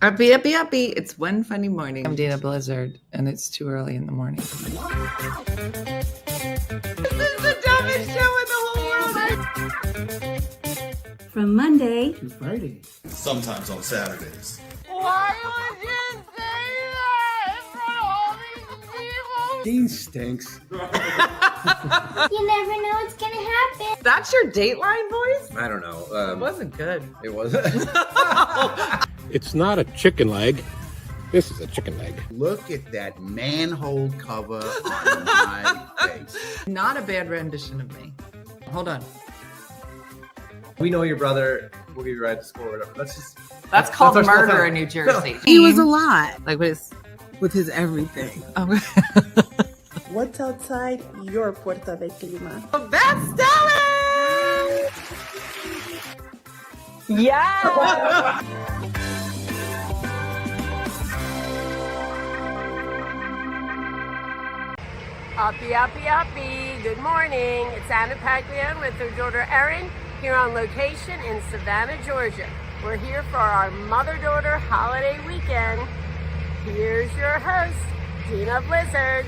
Uppy, uppy, uppy. It's one funny morning. I'm Dana Blizzard, and it's too early in the morning. This is the dumbest show in the whole world. From Monday to Friday. Sometimes on Saturdays. Why would you say that in front of all these people? Dean stinks. You never know what's gonna happen. That's your Dateline voice? I don't know. It wasn't good. It wasn't. It's not a chicken leg. This is a chicken leg. Look at that manhole cover on my face. Not a bad rendition of me. Hold on. We know your brother. We'll give you a ride to school or whatever. That's called our small murder town. in New Jersey. He was a lot Like what is? with his everything. Oh. What's outside your Puerta de Clima? That's Stellan! Yeah! Uppy, uppy, uppy. Good morning. It's Anna Paglian with her daughter Erin here on location in Savannah, Georgia. We're here for our mother-daughter holiday weekend. Here's your host, Dina Blizzard.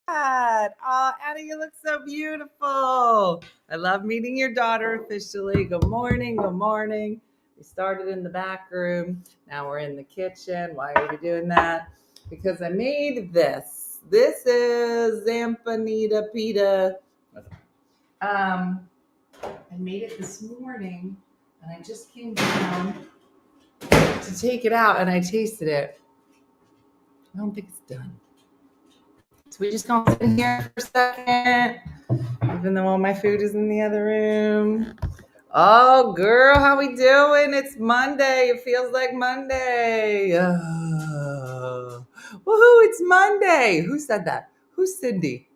Oh, Anna, you look so beautiful. I love meeting your daughter officially. Good morning. Good morning. We started in the back room. Now we're in the kitchen. Why are we doing that? Because I made this. This is Zampanita pita. I made it this morning, and I just came down to take it out, and I tasted it. I don't think it's done. So we just gonna sit here for a second, even though all my food is in the other room. Oh, girl, how we doing? It's Monday. It feels like Monday. Oh. Woohoo, it's Monday. Who said that? Who's Cindy?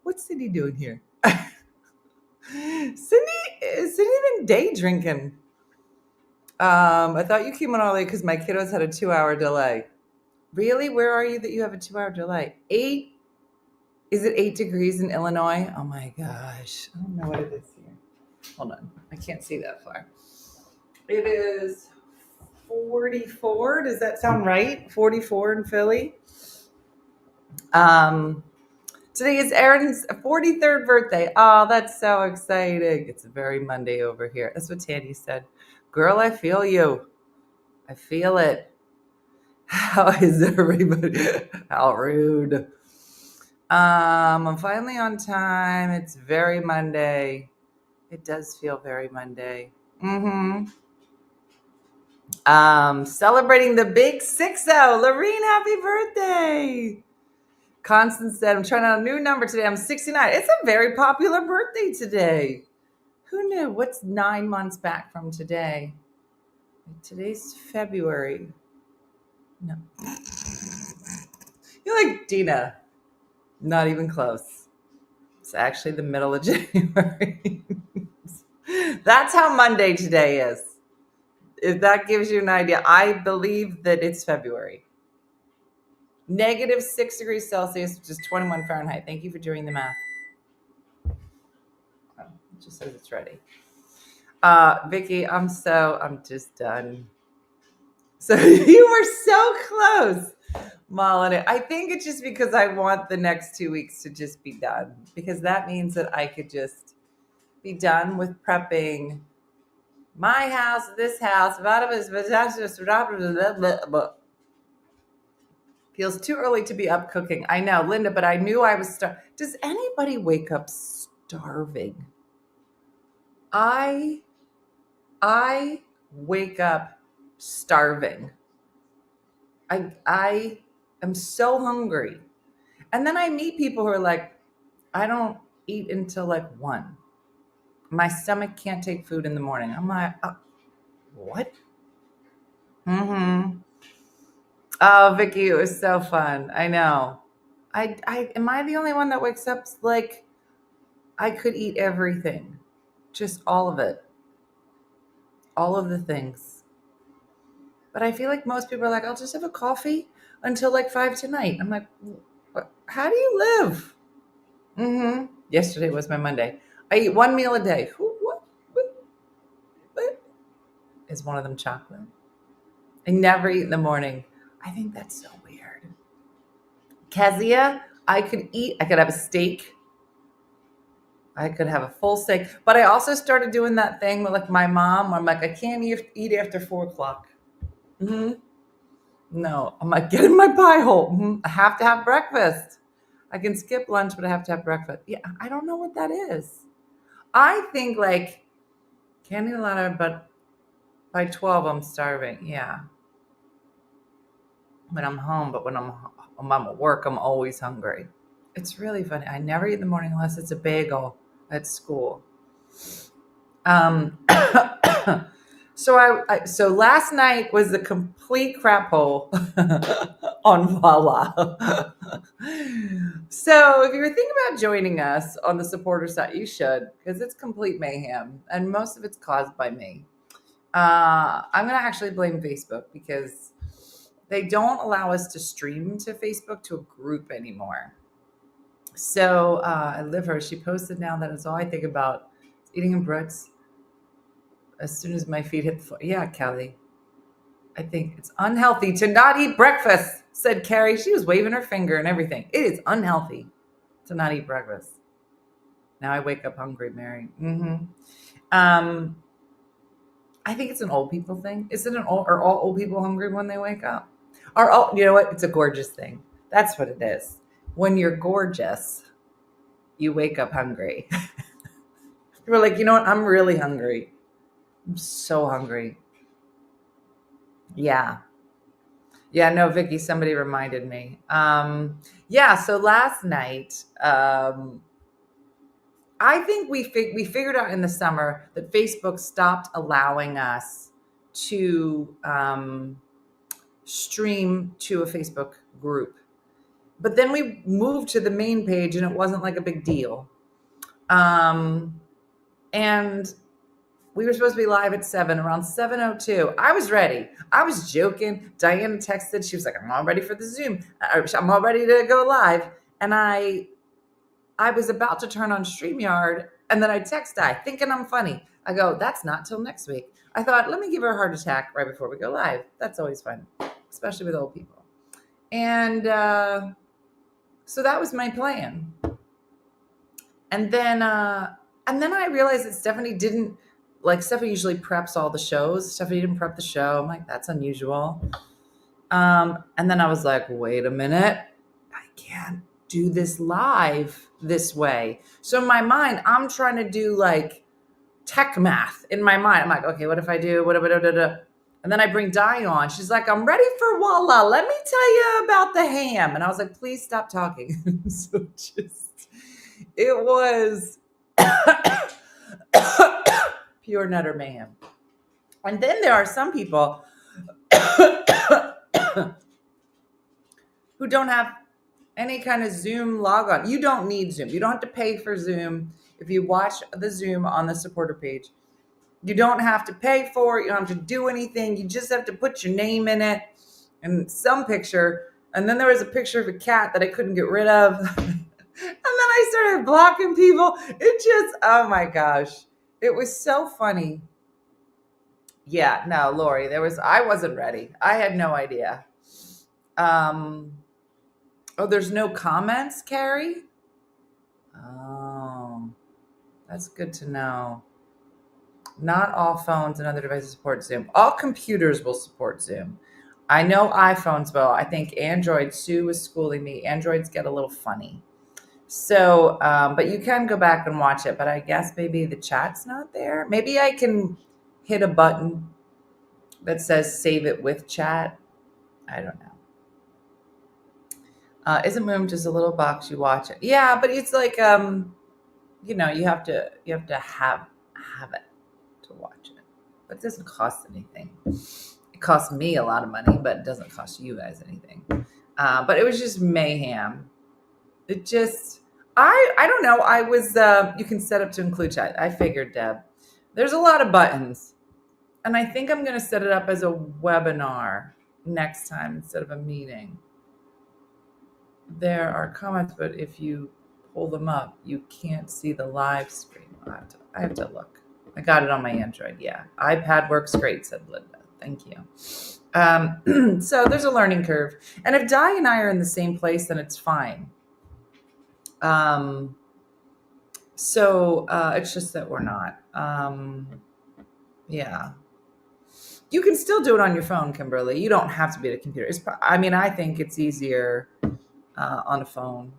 What's Cindy doing here? Cindy been day drinking. I thought you came on early because my kiddos had a 2-hour delay. Really? Where are you that you have a 2-hour delay? Is it 8 degrees in Illinois? Oh my gosh. I don't know what it is here. Hold on. I can't see that far. It is 44. Does that sound right? 44 in Philly. Today is Erin's 43rd birthday. Oh, that's so exciting. It's a very Monday over here. That's what Tandy said. Girl, I feel you. I feel it. How is everybody? How rude. I'm finally on time. It's very Monday. It does feel very Monday. Celebrating the big 6-0. Lorene, happy birthday. Constance said, I'm trying out a new number today. I'm 69. It's a very popular birthday today. Who knew? What's 9 months back from today? Today's February. No. You're like, Dina. Not even close. It's actually the middle of January. That's how Monday today is. If that gives you an idea, I believe that it's February. -6 degrees Celsius, which is 21 Fahrenheit. Thank you for doing the math. Oh, it just says it's ready. Vicky, I'm just done. So you were so close. Molly, I think it's just because I want the next 2 weeks to just be done, because that means that I could just be done with prepping my house, this house. Feels too early to be up cooking. I know, Linda, but I knew I was starving. Does anybody wake up starving? I wake up starving. I am so hungry. And then I meet people who are like, I don't eat until like 1. My stomach can't take food in the morning. I'm like, what? Oh, Vicky, it was so fun. I know. Am I the only one that wakes up like I could eat everything? Just all of it. All of the things. But I feel like most people are like, I'll just have a coffee until like 5 tonight. I'm like, how do you live? Yesterday was my Monday. I eat 1 meal a day. What? is one of them chocolate. I never eat in the morning. I think that's so weird. Kezia, I could have a steak. I could have a full steak. But I also started doing that thing with like my mom where I'm like, I can't eat after 4:00. No, I'm like, get in my pie hole. I have to have breakfast. I can skip lunch, but I have to have breakfast. Yeah, I don't know what that is. I think like can't eat a lot, but by 12 I'm starving. Yeah. When I'm home, but when I'm at work, I'm always hungry. It's really funny. I never eat in the morning unless it's a bagel at school. So last night was the complete crap hole on Voila. So if you were thinking about joining us on the supporter site, you should, because it's complete mayhem, and most of it's caused by me. I'm going to actually blame Facebook because they don't allow us to stream to Facebook to a group anymore. So I live her. She posted now that it's all I think about is eating in Brits as soon as my feet hit the floor. Yeah, Kelly. I think it's unhealthy to not eat breakfast, said Carrie. She was waving her finger and everything. It is unhealthy to not eat breakfast. Now I wake up hungry, Mary. I think it's an old people thing. Are all old people hungry when they wake up? You know what? It's a gorgeous thing. That's what it is. When you're gorgeous, you wake up hungry. You're like, you know what? I'm really hungry. I'm so hungry. Yeah. Yeah, no, Vicky, somebody reminded me. So last night, I think we figured out in the summer that Facebook stopped allowing us to stream to a Facebook group. But then we moved to the main page and it wasn't like a big deal. And we were supposed to be live at 7, around 7:02. I was ready. I was joking. Diana texted. She was like, I'm all ready for the Zoom. I'm all ready to go live. And I was about to turn on StreamYard, and then I text Di, thinking I'm funny. I go, that's not till next week. I thought, let me give her a heart attack right before we go live. That's always fun, especially with old people. And so that was my plan. And then I realized that Stephanie usually preps all the shows. Stephanie didn't prep the show. I'm like, that's unusual. And then I was like, wait a minute. I can't do this live this way. So in my mind, I'm trying to do like tech math in my mind. I'm like, okay, what if I do? And then I bring Di on. She's like, I'm ready for Voila. Let me tell you about the ham. And I was like, please stop talking. So it was pure nutter mayhem. And then there are some people who don't have any kind of Zoom logon. You don't need Zoom. You don't have to pay for Zoom. If you watch the Zoom on the supporter page, you don't have to pay for it. You don't have to do anything. You just have to put your name in it and some picture. And then there was a picture of a cat that I couldn't get rid of. And then I started blocking people. Oh my gosh. It was so funny. Yeah, no, Lori, I wasn't ready. I had no idea. Oh, there's no comments, Carrie? Oh, that's good to know. Not all phones and other devices support Zoom. All computers will support Zoom. I know iPhones will. I think Android, Sue was schooling me. Androids get a little funny. So, but you can go back and watch it. But I guess maybe the chat's not there. Maybe I can hit a button that says save it with chat. I don't know. Isn't Moom just a little box you watch it? Yeah, but it's like you have to have it to watch it. But it doesn't cost anything. It costs me a lot of money, but it doesn't cost you guys anything. But it was just mayhem. It just I don't know. I was you can set up to include chat. I figured, Deb. There's a lot of buttons. And I think I'm gonna set it up as a webinar next time instead of a meeting. There are comments, but if you pull them up, you can't see the live stream. I have to look. I got it on my Android. Yeah. iPad works great, said Linda. Thank you. So there's a learning curve. And if Di and I are in the same place, then it's fine. So it's just that we're not. Yeah. You can still do it on your phone, Kimberly. You don't have to be at a computer. I think it's easier on a phone.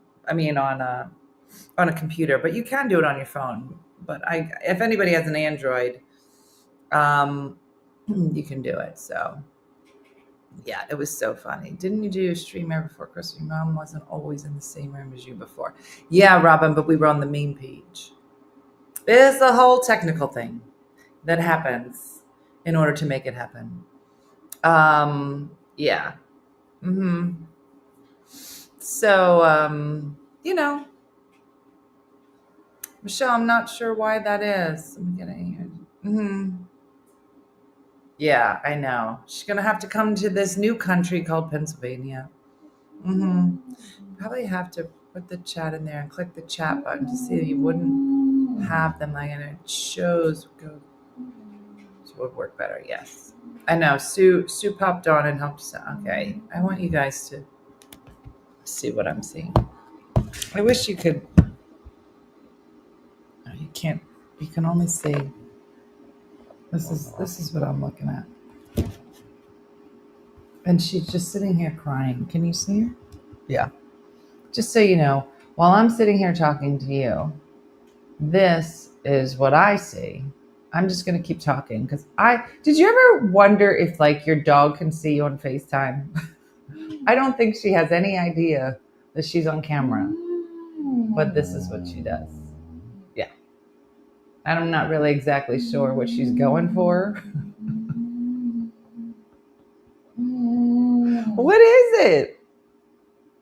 On a computer, but you can do it on your phone. But if anybody has an Android, you can do it. So yeah, it was so funny. Didn't you do a stream ever before Christmas? Your mom wasn't always in the same room as you before. Yeah, Robin, but we were on the main page. It's a whole technical thing that happens in order to make it happen. Yeah. So, Michelle, I'm not sure why that is. I'm getting Yeah, I know. She's going to have to come to this new country called Pennsylvania. Probably have to put the chat in there and click the chat button to see if you wouldn't have them. And it shows it would work better. Yes, I know. Sue popped on and helped us out. Okay, I want you guys to see what I'm seeing. I wish you could. No, you can't. You can only see. This is what I'm looking at. And she's just sitting here crying. Can you see her? Yeah. Just so you know, while I'm sitting here talking to you, this is what I see. I'm just going to keep talking because did you ever wonder if like your dog can see you on FaceTime? I don't think she has any idea that she's on camera, but this is what she does. Yeah. And I'm not really exactly sure what she's going for. What is it?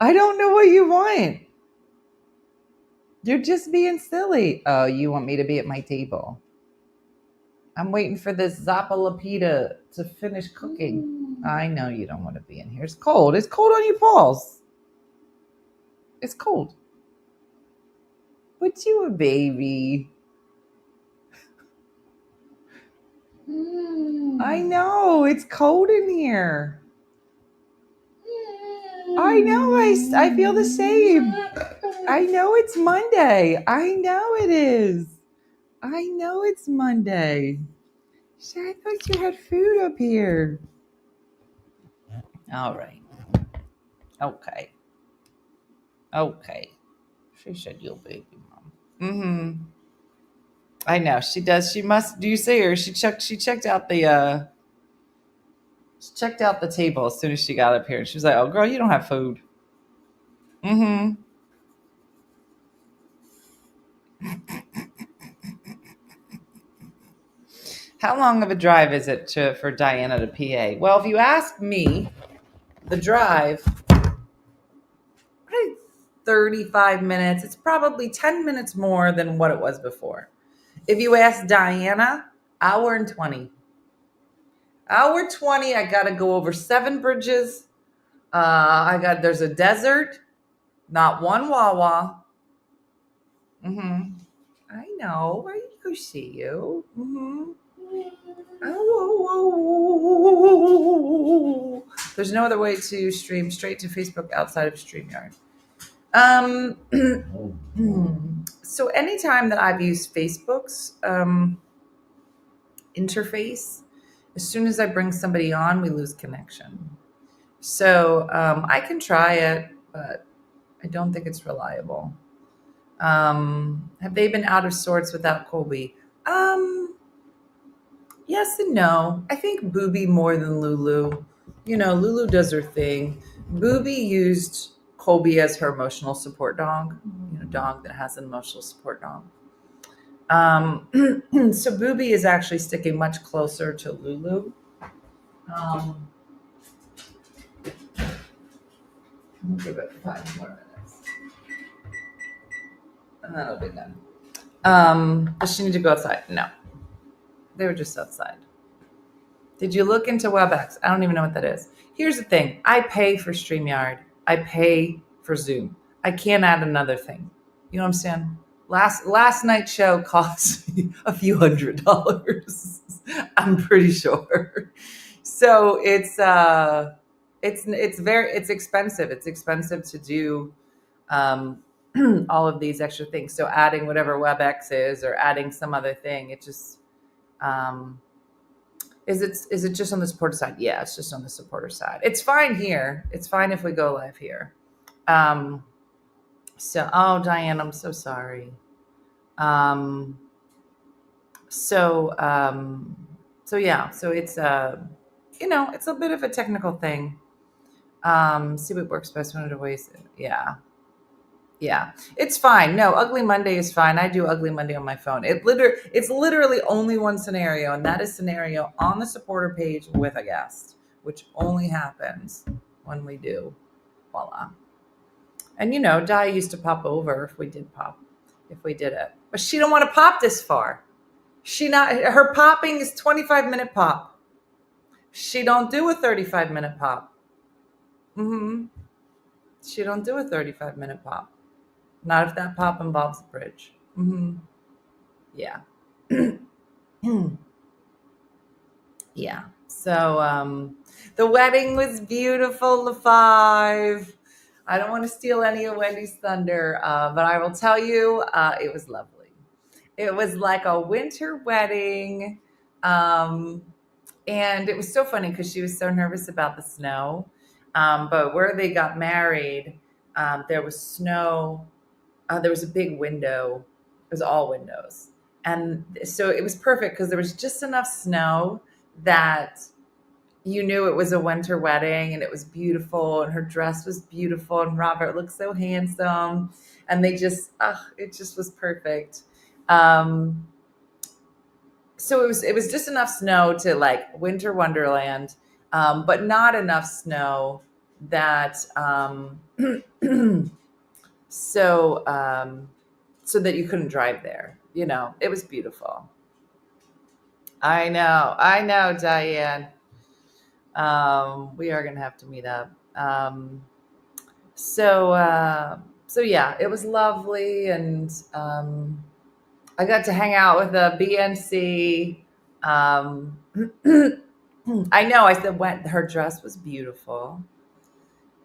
I don't know what you want. You're just being silly. Oh, you want me to be at my table? I'm waiting for this Zapalapita to finish cooking. I know you don't want to be in here. It's cold. It's cold on your paws. It's cold. But you a baby. I know. It's cold in here. I know. I feel the same. I know it's Monday. I know it is. I know it's Monday. I thought you had food up here. All right. Okay. She said you'll baby mom. I know she does. She must. Do you see her? She checked out the table as soon as she got up here. She was like, "Oh, girl, you don't have food." How long of a drive is it for Diana to PA? Well, if you ask me, the drive, 35 minutes. It's probably 10 minutes more than what it was before. If you ask Diana, hour and 20. Hour 20, I got to go over 7 bridges. There's a desert, not one Wawa. I know. I go see you. Oh. There's no other way to stream straight to Facebook outside of StreamYard. So anytime that I've used Facebook's interface, as soon as I bring somebody on, we lose connection. So I can try it, but I don't think it's reliable. Have they been out of sorts without Colby? Yes and no. I think Booby more than Lulu. Lulu does her thing. Booby used Colby as her emotional support dog. Dog that has an emotional support dog. So Booby is actually sticking much closer to Lulu. I'll give it 5 more minutes. And that'll be done. Does she need to go outside? No. They were just outside. Did you look into WebEx? I don't even know what that is. Here's the thing. I pay for StreamYard. I pay for Zoom. I can't add another thing. You know what I'm saying? last night's show cost me a few $100s. I'm pretty sure. So it's expensive. It's expensive to do all of these extra things. So adding whatever WebEx is or adding some other thing, it just is it just on the supporter side? Yeah, it's just on the supporter side. It's fine here. It's fine if we go live here. So Diane, I'm so sorry. So yeah, so it's it's a bit of a technical thing. See what works best when it always, yeah, it's fine. No, Ugly Monday is fine. I do Ugly Monday on my phone. It's literally only one scenario, and that is scenario on the supporter page with a guest, which only happens when we do voila. And Di used to pop over if we did it, but she don't want to pop this far. Her popping is 25-minute pop. She don't do a 35-minute pop. She don't do a 35-minute pop. Not if that pop involves a bridge. Yeah. Yeah. So the wedding was beautiful, the 5. I don't want to steal any of Wendy's thunder, but I will tell you, it was lovely. It was like a winter wedding. And it was so funny because she was so nervous about the snow. But where they got married, there was snow. There was a big window. It was all windows. And so it was perfect because there was just enough snow that you knew it was a winter wedding, and it was beautiful, and her dress was beautiful, and Robert looked so handsome, and it just was perfect. So it was just enough snow to like winter wonderland, but not enough snow that so that you couldn't drive there. It was beautiful. I know, Diane. We are gonna have to meet up. So yeah, it was lovely, and I got to hang out with the BNC. I know. I said her dress was beautiful.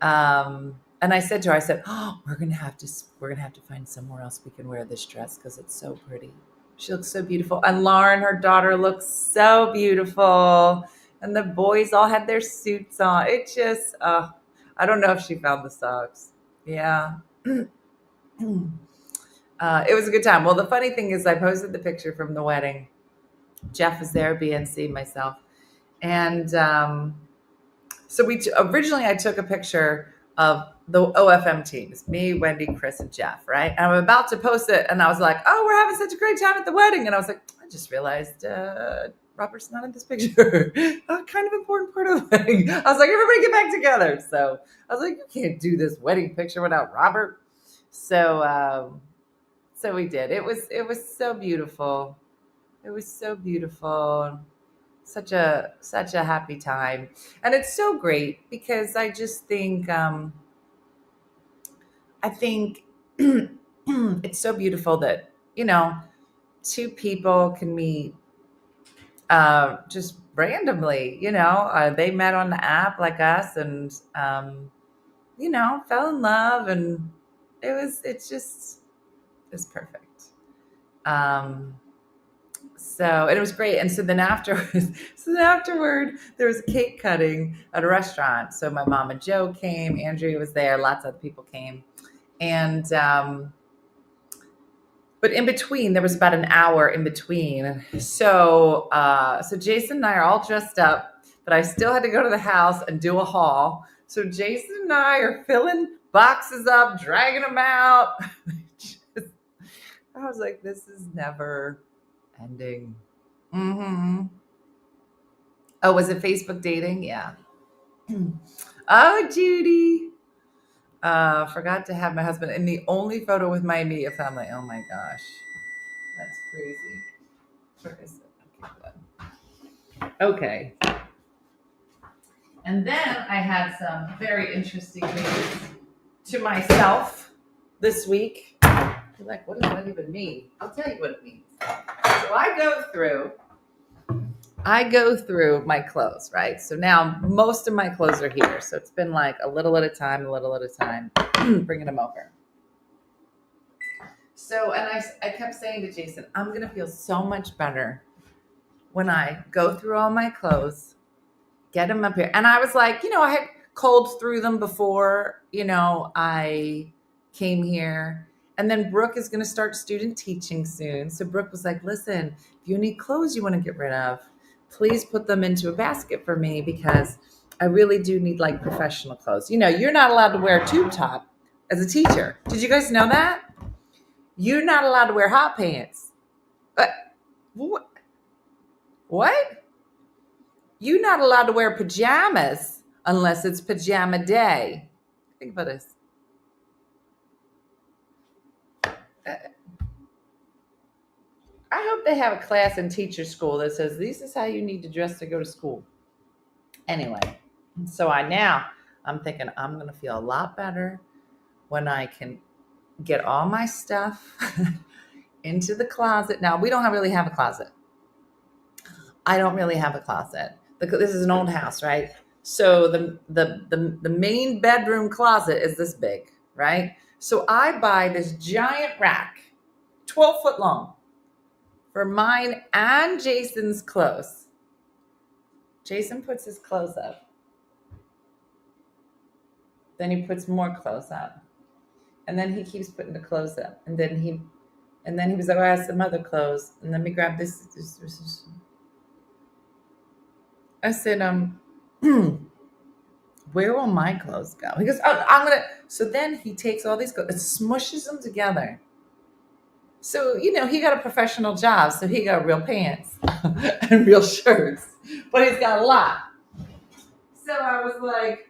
And I said to her, "Oh, we're gonna have to find somewhere else we can wear this dress because it's so pretty. She looks so beautiful." And Lauren, her daughter, looks so beautiful. And the boys all had their suits on. It just, I don't know if she found the socks. Yeah. It was a good time. Well, the funny thing is I posted the picture from the wedding. Jeff was there, BNC, myself. And so originally I took a picture of the OFM team. It's me, Wendy, Chris, and Jeff, right? And I'm about to post it, and I was like, "Oh, we're having such a great time at the wedding." And I was like, I just realized Robert's not in this picture. A kind of important part of the wedding. I was like, everybody get back together. So I was like, you can't do this wedding picture without Robert. So we did. It was so beautiful. It was so beautiful. Such a happy time. And it's so great because I just think it's so beautiful that, two people can meet just randomly, they met on the app like us, and fell in love, and it was perfect. So, and it was great. And so then afterward, there was a cake cutting at a restaurant. So my mom and Joe came, Andrea was there, lots of other people came. And, but in between, there was about an hour in between. So Jason and I are all dressed up, but I still had to go to the house and do a haul. So Jason and I are filling boxes up, dragging them out. I was like, this is never ending. Oh, was it Facebook dating? Yeah. Oh, Judy. Forgot to have my husband in the only photo with my immediate family. Oh my gosh. That's crazy. Where is it? Okay. And then I had some very interesting news to myself this week. You're like, what does that even mean? I'll tell you what it means. So I go through my clothes, right? So now most of my clothes are here. So it's been like a little at a time, bringing them over. So, and I kept saying to Jason, I'm going to feel so much better when I go through all my clothes, get them up here. And I was like, I had cold through them before, I came here. And then Brooke is going to start student teaching soon. So Brooke was like, listen, if you need clothes you want to get rid of, please put them into a basket for me because I really do need like professional clothes. You're not allowed to wear a tube top as a teacher. Did you guys know that? You're not allowed to wear hot pants. What? You're not allowed to wear pajamas unless it's pajama day. Think about this. I hope they have a class in teacher school that says this is how you need to dress to go to school. Anyway, so I'm thinking I'm going to feel a lot better when I can get all my stuff into the closet. Now, we don't really have a closet. I don't really have a closet. This is an old house, right? So the main bedroom closet is this big, right? So I buy this giant rack, 12 foot long, for mine and Jason's clothes. Jason puts his clothes up. Then he puts more clothes up. And then he keeps putting the clothes up. And then he was like, oh, I have some other clothes. And let me grab this. I said, where will my clothes go? He goes, oh, so then he takes all these clothes and smushes them together. So, he got a professional job. So he got real pants and real shirts, but he's got a lot. So I was like,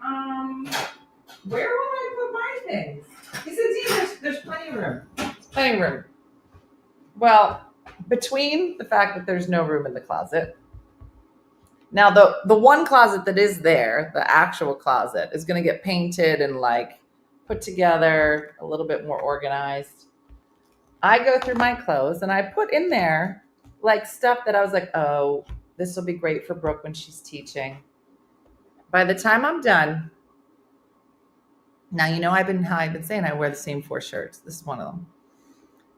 where will I put my things? He said, there's plenty of room. Plenty of room. Well, between the fact that there's no room in the closet. Now, the one closet that is there, the actual closet, is going to get painted and like put together, a little bit more organized. I go through my clothes and I put in there like stuff that I was like, oh, this will be great for Brooke when she's teaching. By the time I'm done, now I've been saying I wear the same 4 shirts. This is one of them.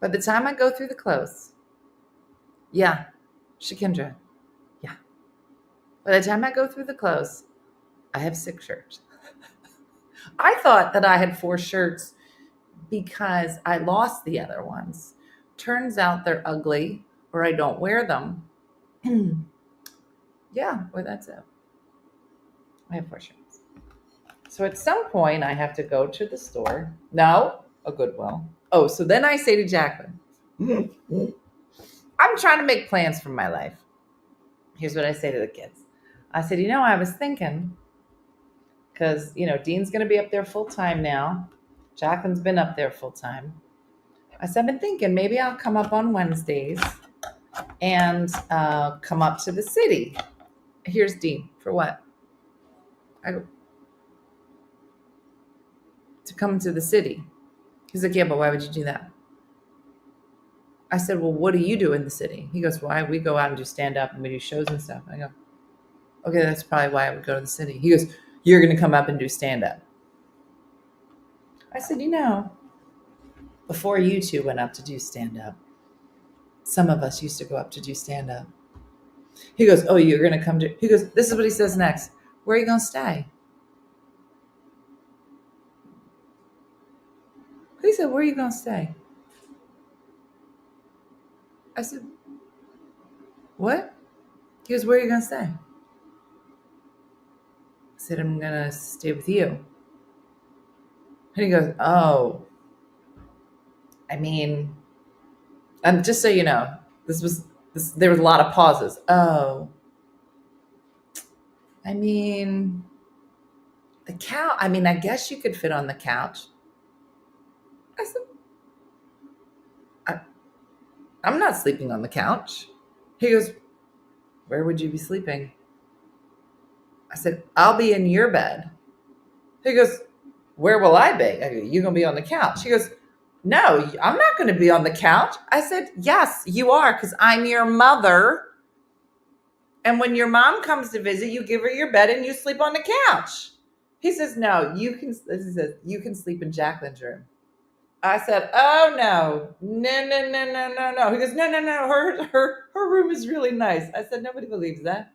By the time I go through the clothes, yeah, Shakindra, yeah. By the time I go through the clothes, I have 6 shirts. I thought that I had 4 shirts because I lost the other ones. Turns out they're ugly or I don't wear them. Yeah, well, that's it. I have 4 shirts. So at some point I have to go to the store. No, a Goodwill. Oh, so then I say to Jacqueline, I'm trying to make plans for my life. Here's what I say to the kids. I said, I was thinking, because, Dean's going to be up there full time now. Jacqueline's been up there full time. I said, I've been thinking maybe I'll come up on Wednesdays and come up to the city. Here's Dean. For what? I go, to come to the city. He's like, yeah, but why would you do that? I said, well, what do you do in the city? He goes, why? We go out and do stand-up and we do shows and stuff. I go, okay, that's probably why I would go to the city. He goes, you're going to come up and do stand-up. I said, before you two went up to do stand-up, some of us used to go up to do stand-up. He goes, oh, you're going to come to... He goes, this is what he says next. Where are you going to stay? He said, where are you going to stay? I said, what? He goes, where are you going to stay? I said, I'm going to stay with you. And he goes, oh. And just so you know, there was a lot of pauses. Oh. The couch, I guess you could fit on the couch. I said, I'm not sleeping on the couch. He goes, where would you be sleeping? I said, I'll be in your bed. He goes, where will I be? I go, you're going to be on the couch. He goes, no, I'm not going to be on the couch. I said, yes, you are, because I'm your mother. And when your mom comes to visit, you give her your bed and you sleep on the couch. He says, no, you can sleep in Jacqueline's room. I said, oh, no. He goes, no. Her room is really nice. I said, nobody believes that.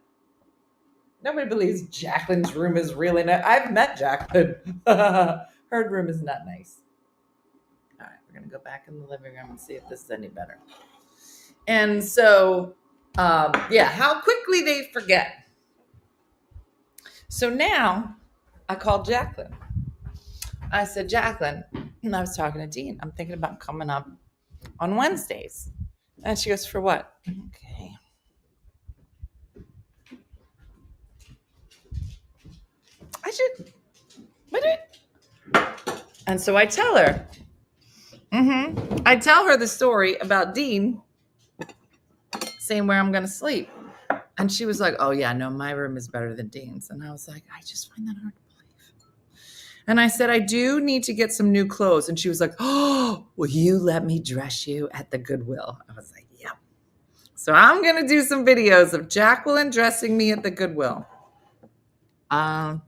Nobody believes Jacqueline's room is really nice. I've met Jacqueline. Her room is not nice. All right, we're going to go back in the living room and see if this is any better. And so, how quickly they forget. So now I called Jacqueline. I said, Jacqueline, and I was talking to Dean, I'm thinking about coming up on Wednesdays. And she goes, for what? Okay. And so I tell her. I tell her the story about Dean saying where I'm going to sleep. And she was like, oh, yeah, no, my room is better than Dean's. And I was like, I just find that hard to believe. And I said, I do need to get some new clothes. And she was like, oh, will you let me dress you at the Goodwill? I was like, yeah. So I'm going to do some videos of Jacqueline dressing me at the Goodwill. I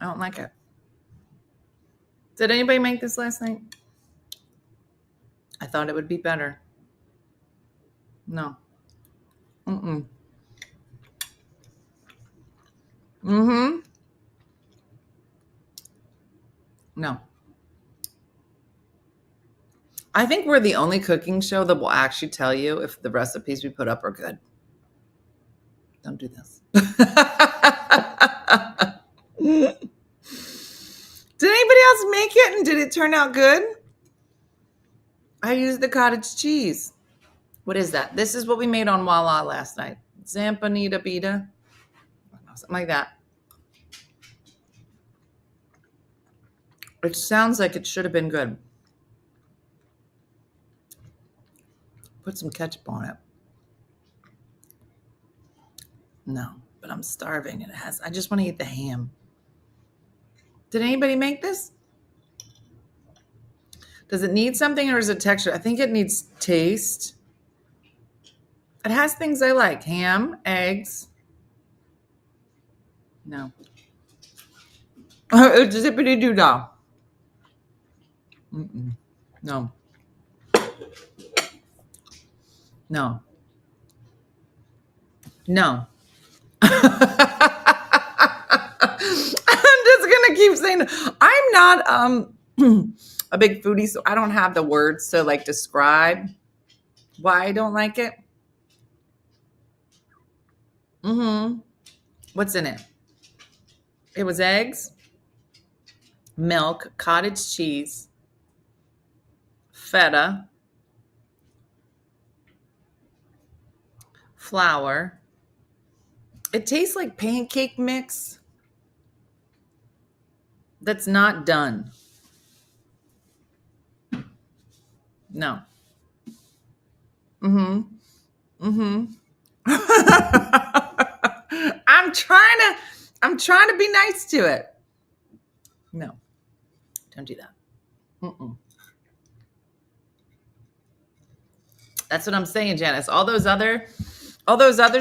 don't like it. Did anybody make this last night? I thought it would be better. No. No. I think we're the only cooking show that will actually tell you if the recipes we put up are good. Don't do this. Did anybody else make it and did it turn out good? I used the cottage cheese. What is that? This is what we made on Voila last night. Zampanita pita. Something like that. It sounds like it should have been good. Put some ketchup on it. No, but I'm starving. I just want to eat the ham. Did anybody make this? Does it need something or is it texture? I think it needs taste. It has things I like. Ham, eggs. No. It's a zippity doo dah. No. No. No. I'm just gonna keep saying I'm not a big foodie, so I don't have the words to like describe why I don't like it. What's in it? It was eggs, milk, cottage cheese, feta, flour. It tastes like pancake mix that's not done. No. I'm trying to be nice to it. No. Don't do that. That's what I'm saying, Janice. All those other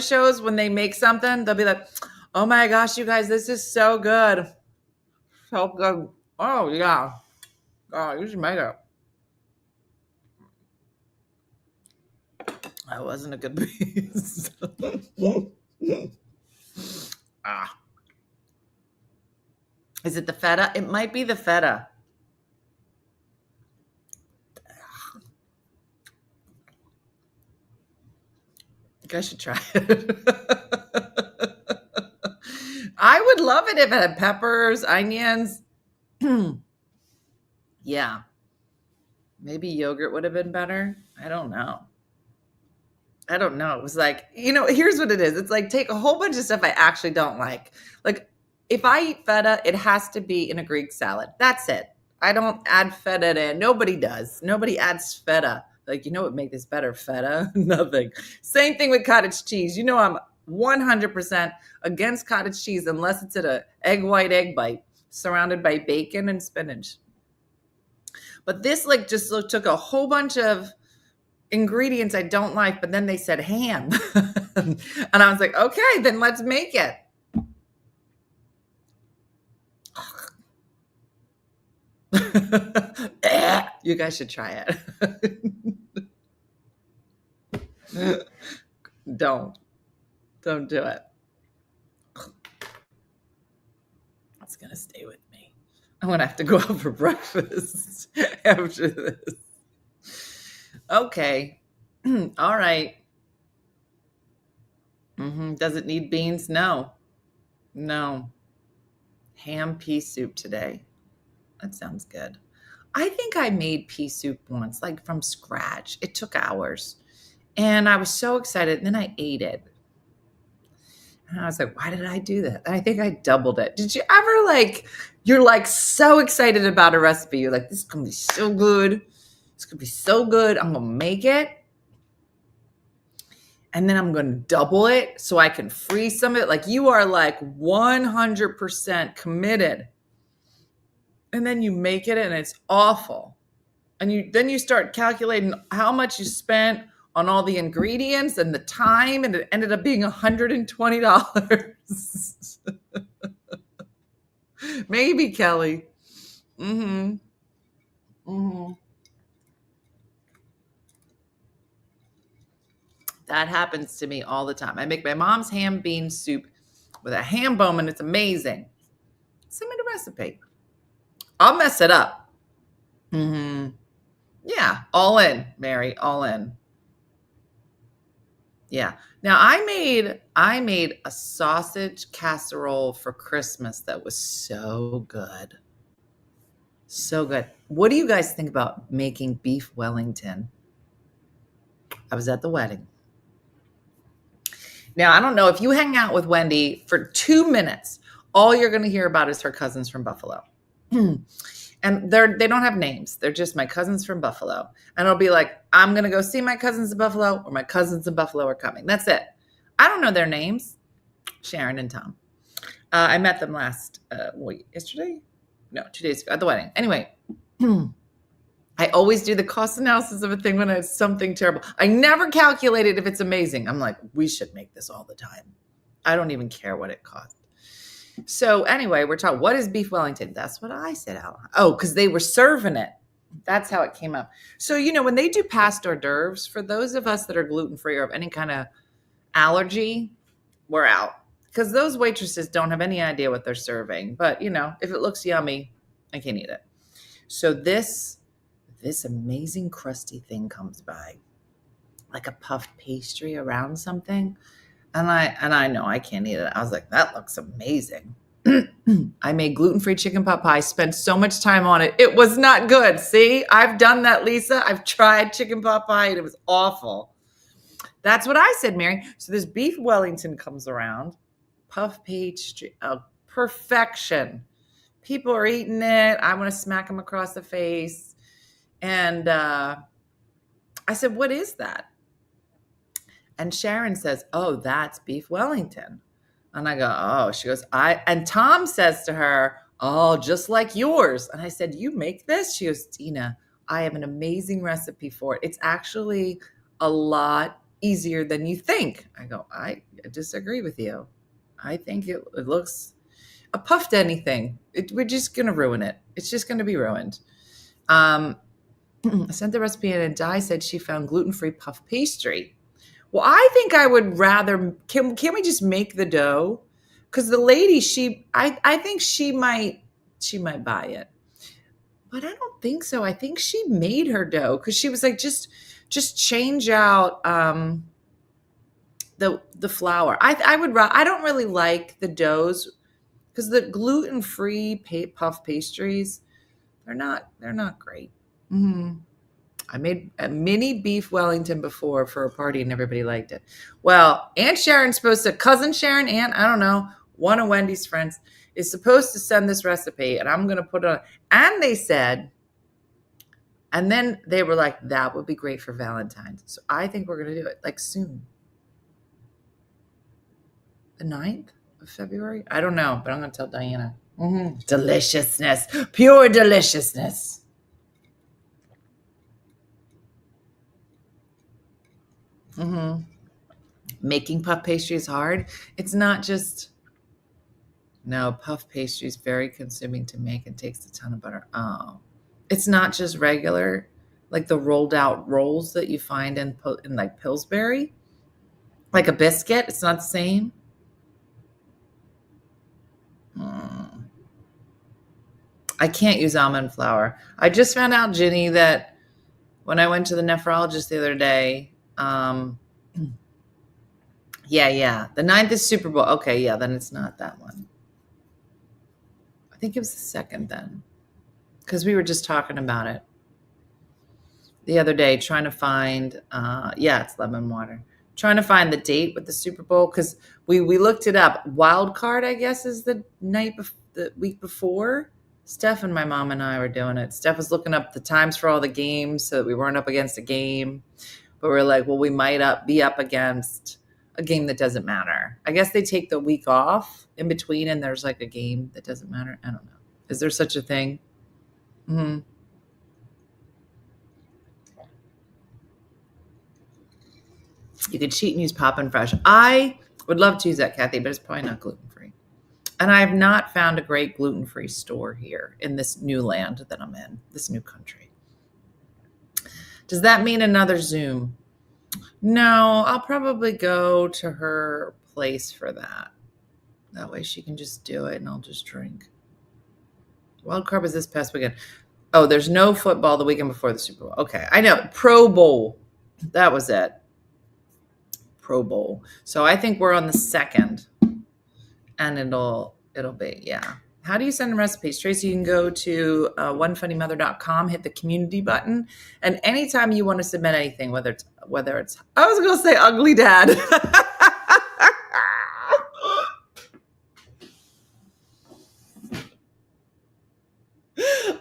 shows, when they make something, they'll be like, oh my gosh, you guys, this is so good. So good. Oh, yeah. Oh, you should make it. That wasn't a good piece. Is it the feta? It might be the feta. You guys should try it. I would love it if it had peppers, onions. Yeah. Maybe yogurt would have been better. I don't know. It was like, here's what it is. It's like take a whole bunch of stuff I actually don't like. Like if I eat feta, it has to be in a Greek salad. That's it. I don't add feta in. Nobody does. Nobody adds feta. Like, what would make this better? Feta? Nothing. Same thing with cottage cheese. 100% against cottage cheese unless it's at a egg white egg bite surrounded by bacon and spinach. But this like just took a whole bunch of ingredients I don't like, but then they said ham. And I was like, okay, then let's make it. You guys should try it. Don't do it. It's gonna stay with me. I'm gonna have to go out for breakfast after this. Okay. All right. Does it need beans? No. Ham pea soup today. That sounds good. I think I made pea soup once, like from scratch. It took hours. And I was so excited. And then I ate it. And I was like, why did I do that? And I think I doubled it. Did you ever you're like so excited about a recipe. You're like, this is going to be so good. It's going to be so good. I'm going to make it. And then I'm going to double it so I can freeze some of it. Like you are like 100% committed. And then you make it and it's awful. And then you start calculating how much you spent on all the ingredients and the time, and it ended up being $120. Maybe, Kelly. That happens to me all the time. I make my mom's ham bean soup with a ham bone, and it's amazing. Send me the recipe. I'll mess it up. Yeah, all in, Mary, all in. Yeah. Now I made a sausage casserole for Christmas that was so good. So good. What do you guys think about making beef Wellington? I was at the wedding. Now, I don't know if you hang out with Wendy for 2 minutes, all you're going to hear about is her cousins from Buffalo. And they don't have names. They're just my cousins from Buffalo. And it'll be like, I'm going to go see my cousins in Buffalo, or my cousins in Buffalo are coming. That's it. I don't know their names. Sharon and Tom. I met them yesterday? No, 2 days ago at the wedding. Anyway, I always do the cost analysis of a thing when it's something terrible. I never calculated if it's amazing. I'm like, we should make this all the time. I don't even care what it costs. So anyway, we're talking, what is beef Wellington? That's what I said out loud. Oh, because they were serving it. That's how it came up. So, when they do past hors d'oeuvres, for those of us that are gluten-free or have any kind of allergy, we're out. Because those waitresses don't have any idea what they're serving. But, if it looks yummy, I can eat it. So this amazing crusty thing comes by, like a puffed pastry around something. And I know I can't eat it. I was like, that looks amazing. I made gluten-free chicken pot pie, spent so much time on it. It was not good. See, I've done that, Lisa. I've tried chicken pot pie and it was awful. That's what I said, Mary. So this beef Wellington comes around, puff pastry, perfection. People are eating it. I want to smack them across the face. And I said, what is that? And Sharon says, oh, that's beef Wellington. And I go, oh, she goes, and Tom says to her, oh, just like yours. And I said, you make this? She goes, Tina, I have an amazing recipe for it. It's actually a lot easier than you think. I go, I disagree with you. I think it looks a puffed anything. We're just going to ruin it. It's just going to be ruined. I sent the recipe in, and Di said she found gluten-free puff pastry. Well, I think I would rather, can we just make the dough? Because the lady, I think she might buy it. But I don't think so. I think she made her dough because she was like, just change out the flour. I don't really like the doughs because the gluten-free puff pastries, they're not great. I made a mini beef Wellington before for a party and everybody liked it. Well, Aunt Sharon's cousin Sharon, I don't know, one of Wendy's friends is supposed to send this recipe, and I'm going to put it on. And they said, and then they were like, that would be great for Valentine's. So I think we're going to do it like soon. The 9th of February? I don't know, but I'm going to tell Diana. Deliciousness. Pure deliciousness. Making puff pastry is hard. It's not just... No, puff pastry is very consuming to make and takes a ton of butter. Oh. It's not just regular, like the rolled out rolls that you find in like Pillsbury. Like a biscuit. It's not the same. I can't use almond flour. I just found out, Ginny, that when I went to the nephrologist the other day, yeah. The 9th is Super Bowl. Okay, yeah, then it's not that one. I think it was the 2nd then. Because we were just talking about it the other day, trying to find, it's lemon water. Trying to find the date with the Super Bowl, because we looked it up. Wild card, I guess, is the week before. Steph and my mom and I were doing it. Steph was looking up the times for all the games so that we weren't up against a game. But we're like, well, we might be up against a game that doesn't matter. I guess they take the week off in between and there's like a game that doesn't matter. I don't know. Is there such a thing? You could cheat and use Poppin' Fresh. I would love to use that, Kathy, but it's probably not gluten-free. And I have not found a great gluten-free store here in this new land that I'm in, this new country. Does that mean another Zoom? No, I'll probably go to her place for that. That way she can just do it and I'll just drink. Wild card was this past weekend. Oh, there's no football the weekend before the Super Bowl. Okay, I know. Pro Bowl. That was it. Pro Bowl. So I think we're on the 2nd. And it'll be, yeah. How do you send recipes? Tracy, you can go to OneFunnyMother.com, hit the community button. And anytime you want to submit anything, whether it's, I was going to say ugly dad.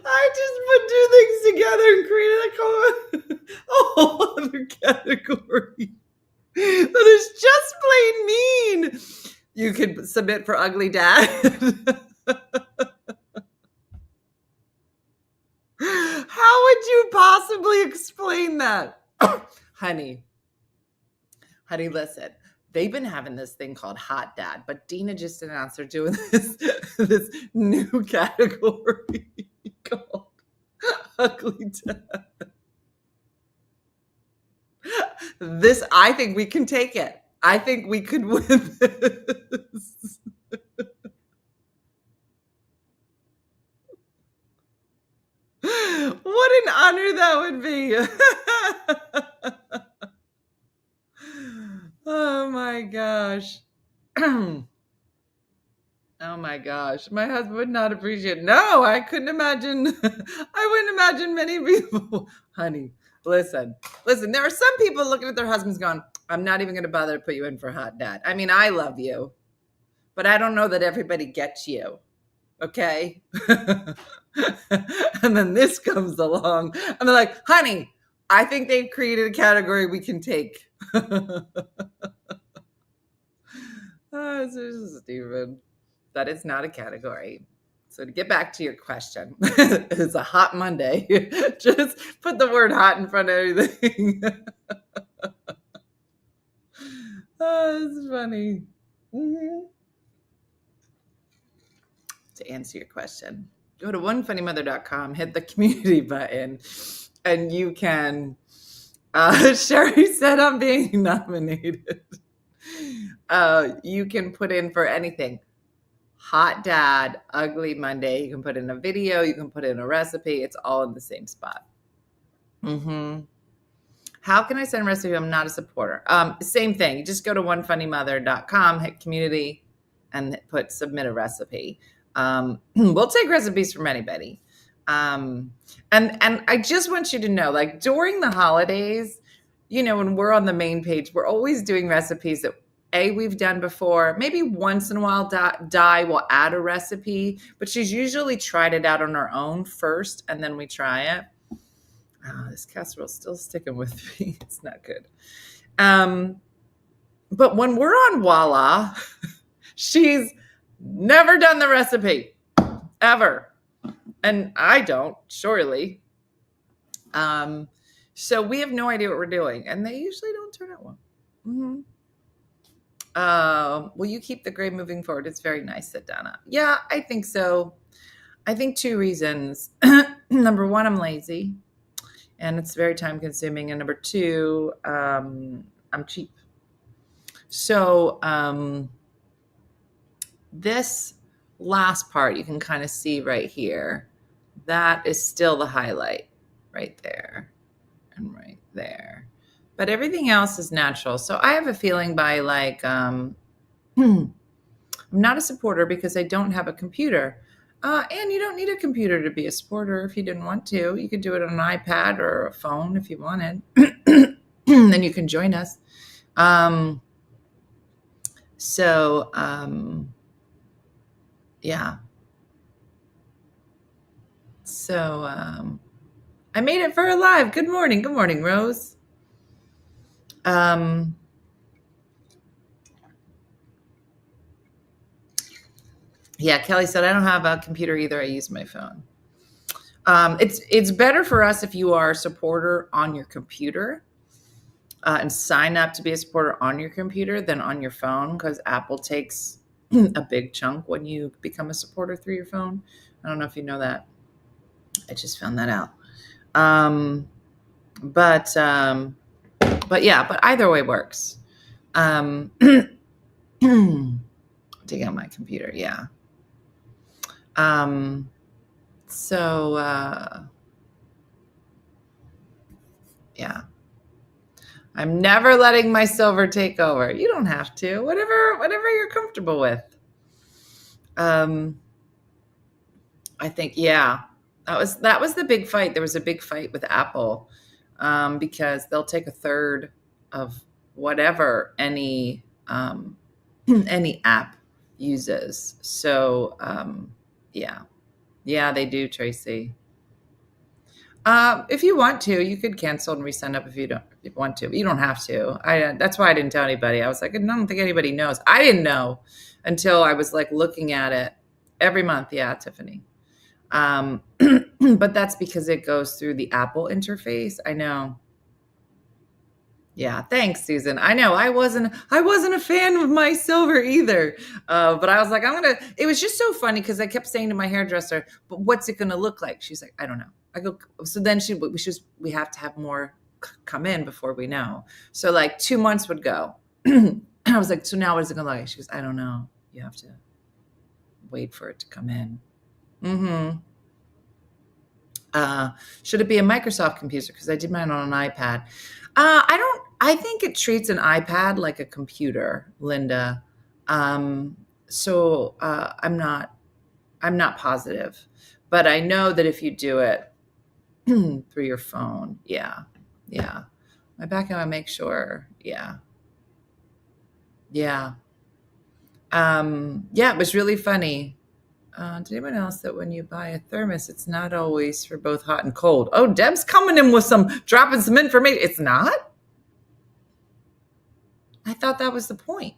I just put 2 things together and created a whole other category. That is just plain mean. You could submit for ugly dad. How would you possibly explain that? Honey, listen. They've been having this thing called hot dad, but Dina just announced they're doing this new category called ugly dad. I think we can take it. I think we could win this. What an honor that would be. Oh my gosh. Oh my gosh. My husband would not appreciate it. No, I couldn't imagine. I wouldn't imagine many people. Honey, listen. There are some people looking at their husbands going, I'm not even going to bother to put you in for hot dad. I mean, I love you, but I don't know that everybody gets you. Okay. And then this comes along and they're like, honey, I think they've created a category we can take. Oh, this is stupid. That is not a category. So to get back to your question, it's a hot Monday. Just put the word hot in front of everything. Oh, it's funny. To answer your question, go to OneFunnyMother.com, hit the community button, and you can, Sherry said I'm being nominated. You can put in for anything. Hot dad, ugly Monday. You can put in a video. You can put in a recipe. It's all in the same spot. How can I send a recipe if I'm not a supporter? Same thing. You just go to OneFunnyMother.com, hit community, and put submit a recipe. We'll take recipes from anybody. And I just want you to know, like during the holidays, you know, when we're on the main page, we're always doing recipes that we've done before. Maybe once in a while Di will add a recipe, but she's usually tried it out on her own first and then we try it. This casserole's still sticking with me. It's not good. But when we're on Voila, She's never done the recipe ever. And I don't, surely. So we have no idea what we're doing. And they usually don't turn out well. Will you keep the grade moving forward? It's very nice, said Donna. Yeah, I think so. I think 2 reasons. Number 1, I'm lazy and it's very time consuming. And number 2, I'm cheap. So this last part you can kind of see right here. That is still the highlight right there and right there. But everything else is natural. So I have a feeling by like, I'm not a supporter because I don't have a computer. And you don't need a computer to be a supporter if you didn't want to. You could do it on an iPad or a phone if you wanted. Then you can join us. Yeah. So I made it for a live. Good morning. Good morning, Rose. Yeah, Kelly said, I don't have a computer either. I use my phone. It's better for us if you are a supporter on your computer and sign up to be a supporter on your computer than on your phone, because Apple takes a big chunk when you become a supporter through your phone. I don't know if you know that. I just found that out. But either way works. Take out my computer. Yeah. Yeah. I'm never letting my silver take over. You don't have to. Whatever you're comfortable with. I think, yeah. That was the big fight. There was a big fight with Apple because they'll take a third of whatever any app uses. So yeah, they do, Tracy. If you want to, you could cancel and resend up if you want to, but you don't have to. That's why I didn't tell anybody. I was like, I don't think anybody knows. I didn't know until I was like looking at it every month. Yeah, Tiffany. But that's because it goes through the Apple interface. I know. Yeah, thanks, Susan. I know I wasn't a fan of my silver either. But I was like, it was just so funny because I kept saying to my hairdresser, but what's it gonna look like? She's like, I don't know. I go, so then we have to have more come in before we know. So like 2 months would go. I was like, so now what is it gonna look like? She goes, I don't know. You have to wait for it to come in. Should it be a Microsoft computer? Because I did mine on an iPad. I think it treats an iPad like a computer, Linda. So I'm not positive, but I know that if you do it through your phone, yeah. My back end, I make sure, yeah. It was really funny. Did anyone else that when you buy a thermos, it's not always for both hot and cold? Oh, Deb's coming in with dropping some information. It's not? I thought that was the point.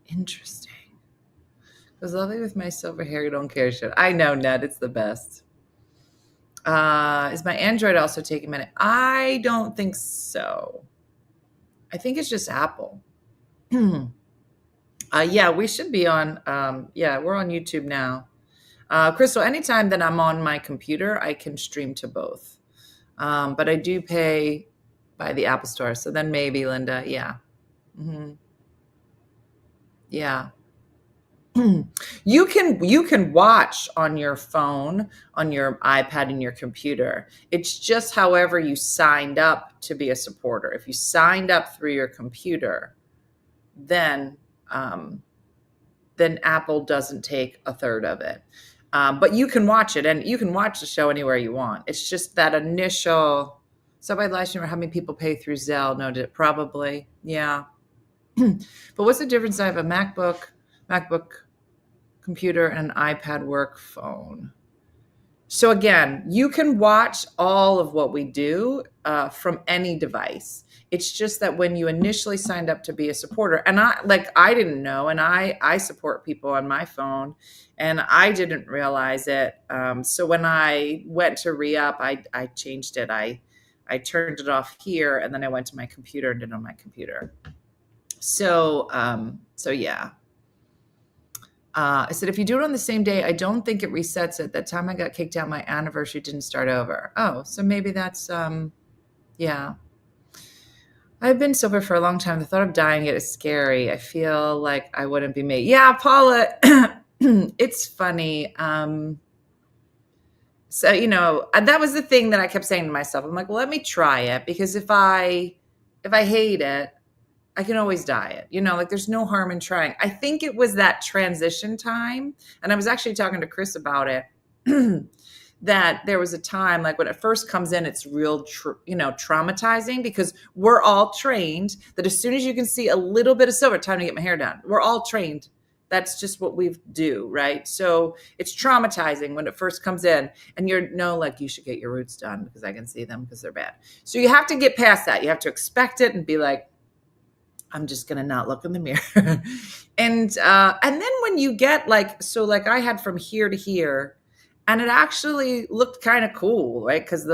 Interesting. It was lovely with my silver hair. You don't care shit. I know, Ned. It's the best. Is my Android also taking a minute? I don't think so. I think it's just Apple. Yeah, we should be on. We're on YouTube now. Crystal, anytime that I'm on my computer, I can stream to both. But I do pay by the Apple Store. So then maybe, Linda, yeah. Yeah. You can watch on your phone, on your iPad, and your computer. It's just however you signed up to be a supporter. If you signed up through your computer, then Apple doesn't take a third of it. But you can watch it, and you can watch the show anywhere you want. It's just that initial. Somebody last year, how many people pay through Zelle? No, probably, yeah. But what's the difference? I have a MacBook computer, and an iPad work phone. So again, you can watch all of what we do from any device. It's just that when you initially signed up to be a supporter, and I didn't know, and I support people on my phone, and I didn't realize it. So when I went to re-up, I changed it. I turned it off here, and then I went to my computer and did it on my computer. So yeah. I said, if you do it on the same day, I don't think it resets it. That time I got kicked out, my anniversary didn't start over. Oh, so maybe that's, yeah. I've been sober for a long time. The thought of dying it is scary. I feel like I wouldn't be me. Yeah, Paula, it's funny. So, that was the thing that I kept saying to myself. I'm like, well, let me try it, because if I hate it, I can always diet, like there's no harm in trying. I think it was that transition time. And I was actually talking to Chris about it, that there was a time, like when it first comes in, it's real, traumatizing, because we're all trained that as soon as you can see a little bit of silver, time to get my hair done. We're all trained. That's just what we do, right? So it's traumatizing when it first comes in, and you should get your roots done because I can see them because they're bad. So you have to get past that. You have to expect it and be like, I'm just going to not look in the mirror. And then when you get like I had from here to here, and it actually looked kind of cool, right? Because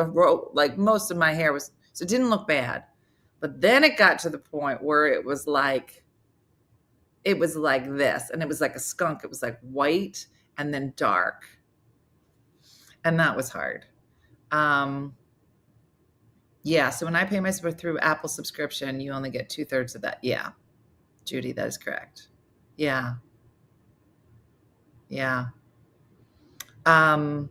most of my hair so it didn't look bad. But then it got to the point where it was like this, and it was like a skunk. It was like white and then dark. And that was hard. Yeah, so when I pay my support through Apple subscription, you only get 2/3 of that. Yeah, Judy, that is correct. Yeah. But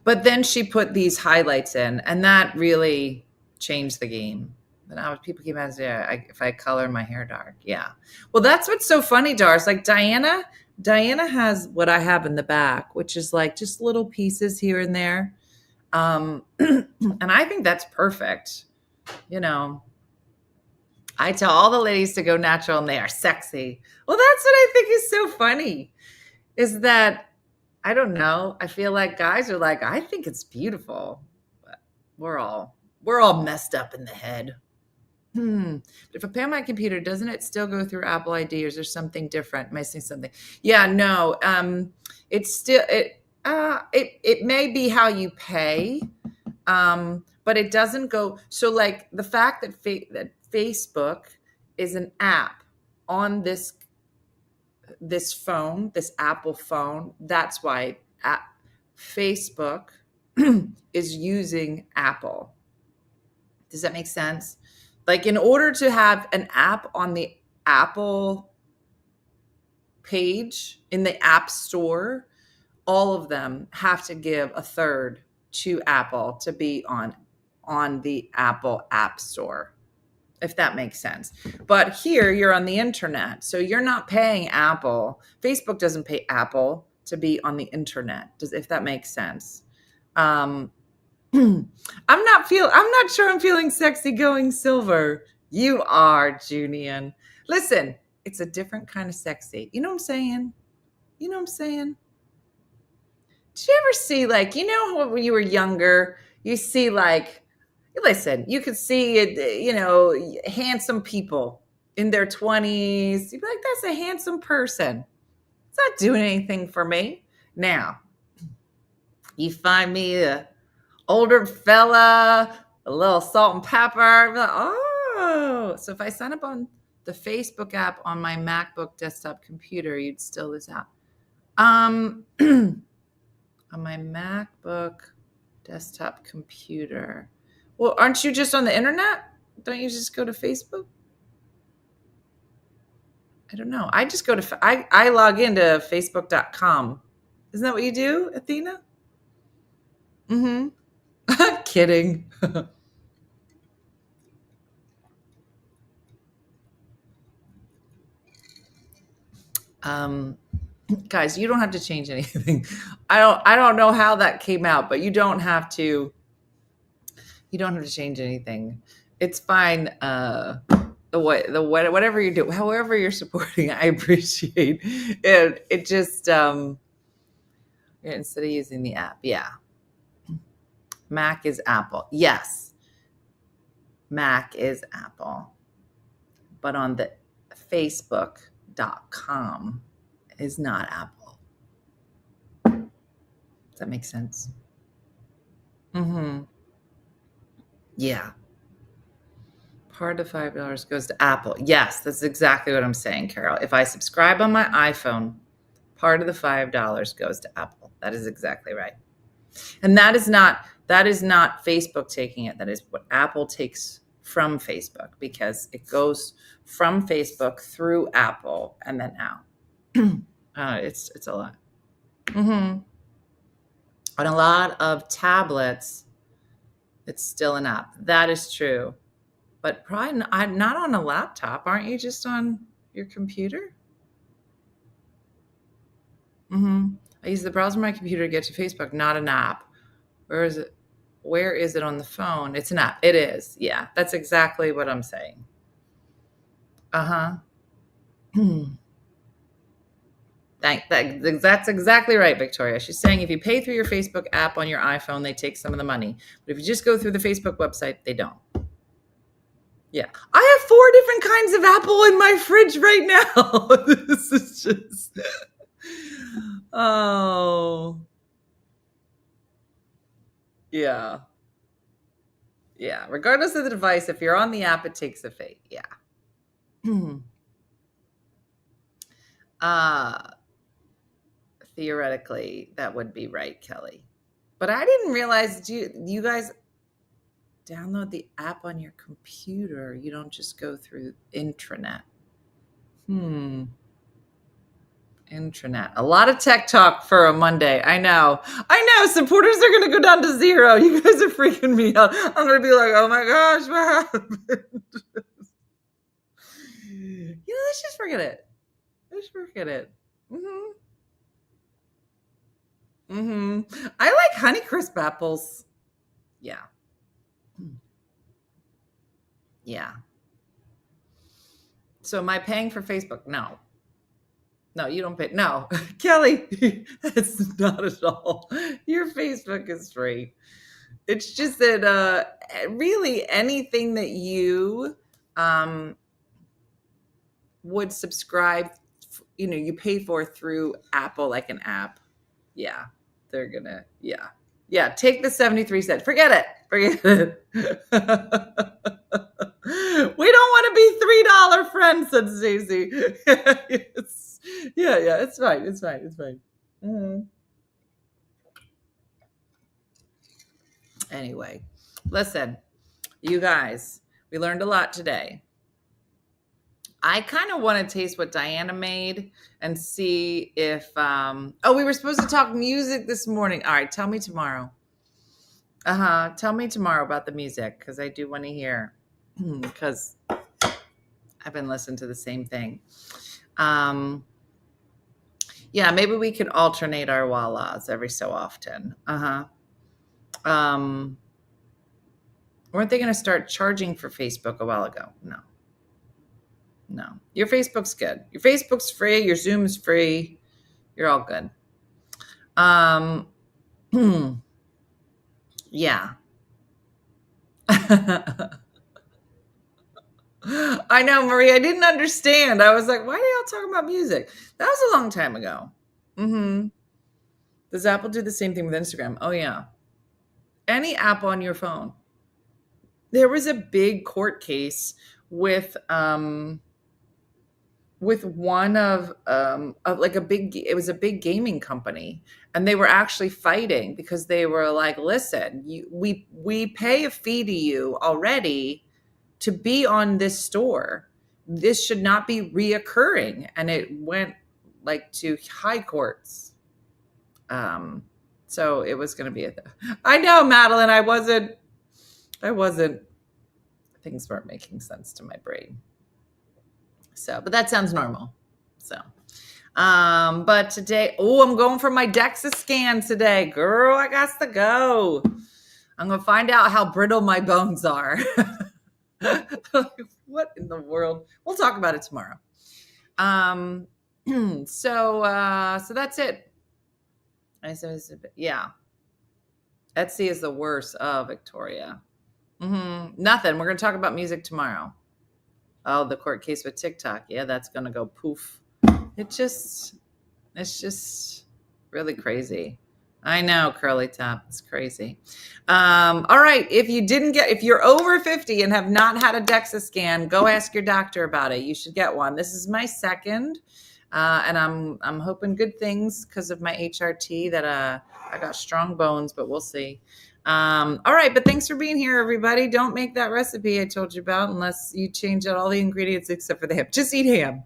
then she put these highlights in, and that really changed the game. But now people keep asking if I color my hair dark. Yeah. Well, that's what's so funny, Doris. Like Diana has what I have in the back, which is like just little pieces here and there. And I think that's perfect. I tell all the ladies to go natural, and they are sexy. Well, that's what I think is so funny, is that, I don't know, I feel like guys are like, I think it's beautiful, but we're all messed up in the head. But if I pay on my computer, doesn't it still go through Apple ID, or is there something different? Missing something? Yeah, no, it's still, it may be how you pay, but it doesn't go. So like the fact that that Facebook is an app on this phone, this Apple phone, that's why Facebook is using Apple. Does that make sense? Like, in order to have an app on the Apple page in the App Store, all of them have to give 1/3 to Apple to be on the Apple App Store, if that makes sense. But here you're on the internet, so you're not paying Apple. Facebook doesn't pay Apple to be on the internet, if that makes sense. I'm not sure I'm feeling sexy going silver. You are, Junian. Listen, it's a different kind of sexy. You know what I'm saying? Did you ever see, like, when you were younger, you see, like, listen, you could see, handsome people in their 20s. You'd be like, that's a handsome person. It's not doing anything for me. Now, you find me a older fella, a little salt and pepper. I'd be like, oh. So if I sign up on the Facebook app on my MacBook desktop computer, you'd still lose out. On my MacBook desktop computer. Well, aren't you just on the internet? Don't you just go to Facebook? I don't know. I just go to, I log into facebook.com. Isn't that what you do, Athena? Mm-hmm. Kidding. Guys, you don't have to change anything. I don't know how that came out, but you don't have to change anything. It's fine. Whatever you do, however you're supporting, I appreciate it. It just, instead of using the app. Yeah. Mac is Apple. Yes. Mac is Apple. But on the Facebook.com is not Apple. Does that make sense? Mm-hmm. Yeah. Part of $5 goes to Apple. Yes, that's exactly what I'm saying, Carol. If I subscribe on my iPhone, part of the $5 goes to Apple. That is exactly right. And that is not Facebook taking it. That is what Apple takes from Facebook, because it goes from Facebook through Apple and then out. It's a lot. Mm-hmm. On a lot of tablets, it's still an app. That is true. But probably not on a laptop. Aren't you just on your computer? Mm-hmm. I use the browser on my computer to get to Facebook, not an app. Where is it? Where is it on the phone? It's an app. It is. Yeah, that's exactly what I'm saying. Uh-huh. That's exactly right, Victoria. She's saying if you pay through your Facebook app on your iPhone, they take some of the money. But if you just go through the Facebook website, they don't. Yeah. I have 4 different kinds of apple in my fridge right now. This is just... Oh. Yeah. Yeah. Regardless of the device, if you're on the app, it takes a fee. Yeah. Theoretically, that would be right, Kelly. But I didn't realize you guys download the app on your computer. You don't just go through intranet. Intranet. A lot of tech talk for a Monday. I know. Supporters are going to go down to 0. You guys are freaking me out. I'm going to be like, oh my gosh, what happened? Let's just forget it. I like Honeycrisp apples. Yeah. Yeah. So am I paying for Facebook? No, you don't pay. No, Kelly, it's not at all. Your Facebook is free. It's just that really anything that you would subscribe, you pay for through Apple, like an app. Yeah, they're gonna. Yeah. Take the 73 cents. Forget it. We don't want to be $3 friends, said Stacey. Yeah, it's fine. Mm-hmm. Anyway, listen, you guys, we learned a lot today. I kind of want to taste what Diana made and see if, we were supposed to talk music this morning. All right, tell me tomorrow. Tell me tomorrow about the music, because I do want to hear, because I've been listening to the same thing. Yeah, maybe we could alternate our Walas every so often. Weren't they going to start charging for Facebook a while ago? No. Your Facebook's good. Your Facebook's free. Your Zoom's free. You're all good. Yeah. I know, Marie. I didn't understand. I was like, why are y'all talking about music? That was a long time ago. Does Apple do the same thing with Instagram? Oh, yeah. Any app on your phone. There was a big court case with one of like it was a big gaming company, and they were actually fighting because they were like, listen, we pay a fee to you already to be on this store. This should not be reoccurring. And it went like to high courts. So it was going to be I know, Madeline, I wasn't, things weren't making sense to my brain. So, but that sounds normal. So, but today, I'm going for my DEXA scan today. Girl, I got to go. I'm going to find out how brittle my bones are. What in the world? We'll talk about it tomorrow. So that's it. Yeah. Etsy is the worst. Oh, Victoria. Nothing. We're going to talk about music tomorrow. Oh, the court case with TikTok. Yeah, that's going to go poof. It's just really crazy. I know, curly top. It's crazy. All right. If you're over 50 and have not had a DEXA scan, go ask your doctor about it. You should get one. This is my second. And I'm hoping good things because of my HRT that I got strong bones, but we'll see. All right, but thanks for being here, everybody. Don't make that recipe I told you about unless you change out all the ingredients except for the ham. Just eat ham.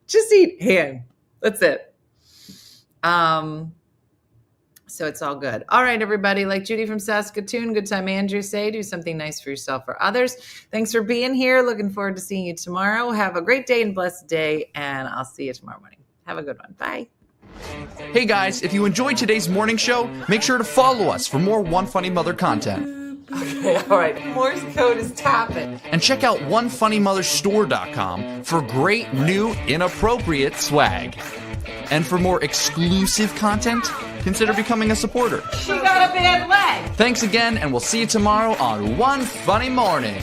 just eat ham. That's it. So it's all good. All right, everybody. Like Judy from Saskatoon, good time Andrew say, do something nice for yourself or others. Thanks for being here. Looking forward to seeing you tomorrow. Have a great day and blessed day, and I'll see you tomorrow morning. Have a good one. Bye. Hey guys, if you enjoyed today's morning show, make sure to follow us for more One Funny Mother content. Okay, all right. Morse code is tapping. And check out OneFunnyMotherStore.com for great new inappropriate swag. And for more exclusive content, consider becoming a supporter. She got a bad leg. Thanks again, and we'll see you tomorrow on One Funny Morning.